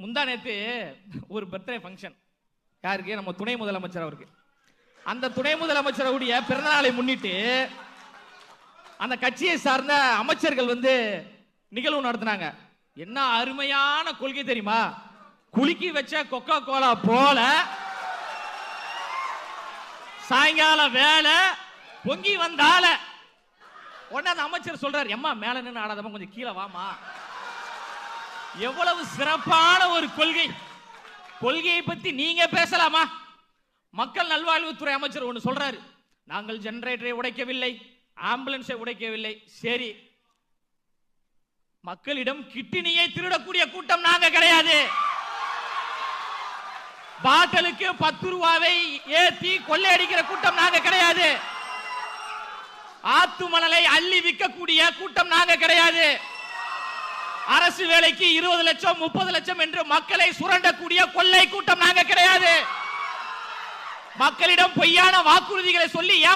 முந்தா நேத்து ஒரு பர்த்டே ஃபங்க்ஷன். யாருக்கு? நம்ம துணை முதலமைச்சர் அவருக்கு. அந்த துணை முதலமைச்சருடைய பிறந்தநாளை முன்னிட்டு அந்த கட்சியை சார்ந்த அமைச்சர்கள் நிகழ்வு நடத்தினாங்க. என்ன அருமையான கொள்கை தெரியுமா? குலுக்கி வச்ச கொக்கோ கோலா போல சாயங்கால வேலை பொங்கி வந்தால உடனே அந்த அமைச்சர் சொல்றாரு, எம்மா மேல நின்று ஆடாதமா, கொஞ்சம் கீழே வாமா. எவ்வளவு சிறப்பான ஒரு கொள்கை! கொள்கையை பத்தி நீங்க பேசலாமா? மக்கள் நல்வாழ்வுத்துறை அமைச்சர் ஒன்று சொல்றாரு, நாங்கள் ஜெனரேட்டரை உடைக்கவில்லை, ஆம்புலன்ஸை உடைக்கவில்லை. சரி, மக்களிடம் கிட்னியை திருடக்கூடிய கூட்டம் நாங்க கிடையாது. பாட்டலுக்கு 10 ரூபாவை ஏத்தி கொள்ளையடிக்கிற கூட்டம் நாங்க கிடையாது. ஆத்து மணலை அள்ளி விற்கக்கூடிய கூட்டம் நாங்க கிடையாது. அரசு வேலைக்கு 20 லட்சம் 30 லட்சம் என்று மக்களை சுரண்டக்கூடிய கொள்ளை கூட்டம் நாங்க கிடையாது. மக்களிடம் பொய்யான வாக்குறுதிகளை சொல்லி